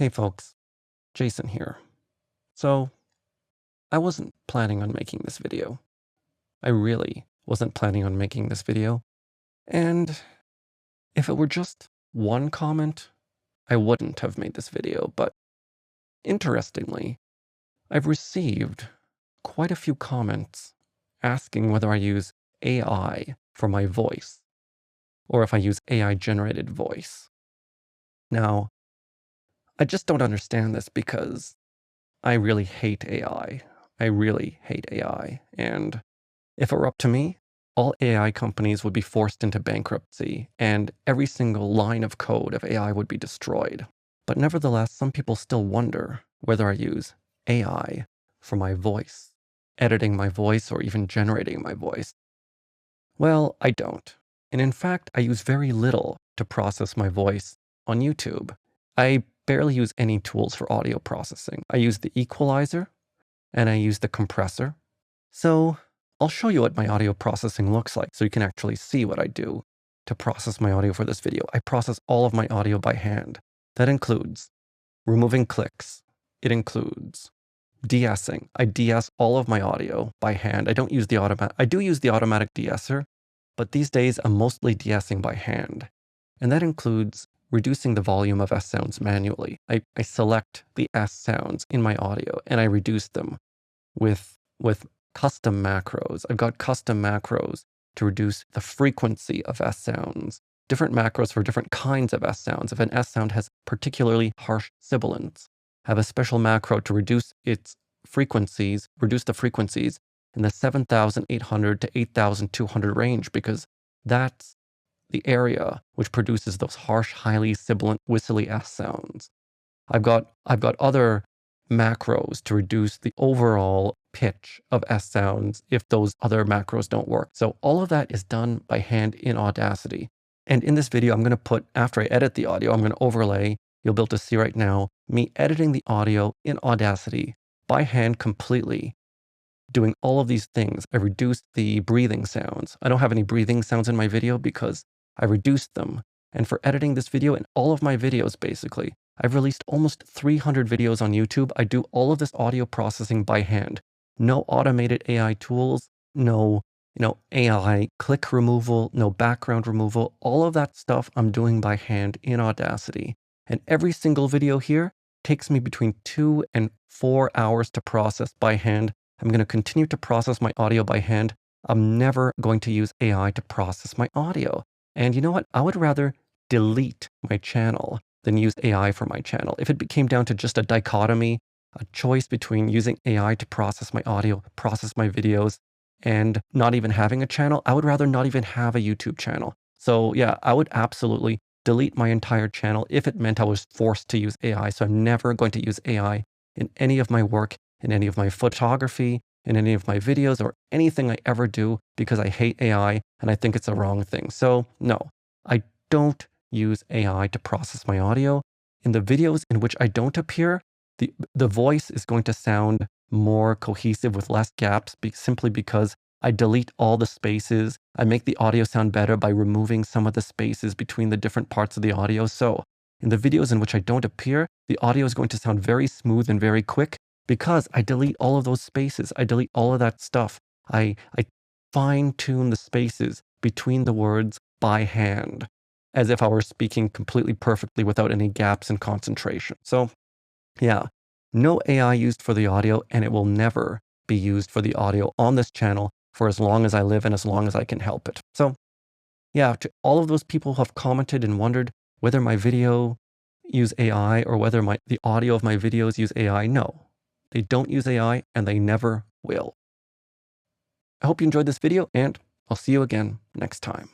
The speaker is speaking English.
Hey folks, Jason here. So, I wasn't planning on making this video. I really wasn't planning on making this video. And if it were just one comment, I wouldn't have made this video. But interestingly, I've received quite a few comments asking whether I use AI for my voice or if I use AI generated voice. Now, I just don't understand this because I really hate AI. I really hate AI. And if it were up to me, all AI companies would be forced into bankruptcy and every single line of code of AI would be destroyed. But nevertheless, some people still wonder whether I use AI for my voice, editing my voice, or even generating my voice. Well, I don't. And in fact, I use very little to process my voice on YouTube. I barely use any tools for audio processing. I use the equalizer and I use the compressor. So I'll show you what my audio processing looks like so you can actually see what I do to process my audio for this video. I process all of my audio by hand. That includes removing clicks. It includes de-essing. I de-ess all of my audio by hand. I don't use the automatic. I do use the automatic de-esser, but these days I'm mostly de-essing by hand. And that includes reducing the volume of S sounds manually. I select the S sounds in my audio and I reduce them with custom macros. I've got custom macros to reduce the frequency of S sounds, different macros for different kinds of S sounds. If an S sound has particularly harsh sibilants, I have a special macro to reduce its frequencies, reduce the frequencies in the 7,800 to 8,200 range, because that's the area which produces those harsh, highly sibilant, whistly S sounds. I've got other macros to reduce the overall pitch of S sounds if those other macros don't work. So all of that is done by hand in Audacity. And in this video, I'm going to put, after I edit the audio, I'm going to overlay, you'll be able to see right now, me editing the audio in Audacity by hand completely, doing all of these things. I reduced the breathing sounds. I don't have any breathing sounds in my video because I reduced them. And for editing this video and all of my videos, basically, I've released almost 300 videos on YouTube. I do all of this audio processing by hand. No automated AI tools, no AI click removal, no background removal. All of that stuff I'm doing by hand in Audacity. And every single video here takes me between 2 and 4 hours to process by hand. I'm going to continue to process my audio by hand. I'm never going to use AI to process my audio. And you know what? I would rather delete my channel than use AI for my channel. If it came down to just a dichotomy, a choice between using AI to process my audio, process my videos, and not even having a channel, I would rather not even have a YouTube channel. So yeah, I would absolutely delete my entire channel if it meant I was forced to use AI. So I'm never going to use AI in any of my work, in any of my photography, in any of my videos, or anything I ever do, because I hate AI and I think it's a wrong thing. So no, I don't use AI to process my audio. In the videos in which I don't appear, the voice is going to sound more cohesive with less gaps, simply because I delete all the spaces. I make the audio sound better by removing some of the spaces between the different parts of the audio. So in the videos in which I don't appear, the audio is going to sound very smooth and very quick because I delete all of those spaces. I delete all of that stuff. I fine tune the spaces between the words by hand, as if I were speaking completely perfectly without any gaps in concentration. So yeah, no AI used for the audio, and it will never be used for the audio on this channel for as long as I live and as long as I can help it. So yeah, to all of those people who have commented and wondered whether my video use AI or whether the audio of my videos use AI, no, they don't use AI and they never will. I hope you enjoyed this video, and I'll see you again next time.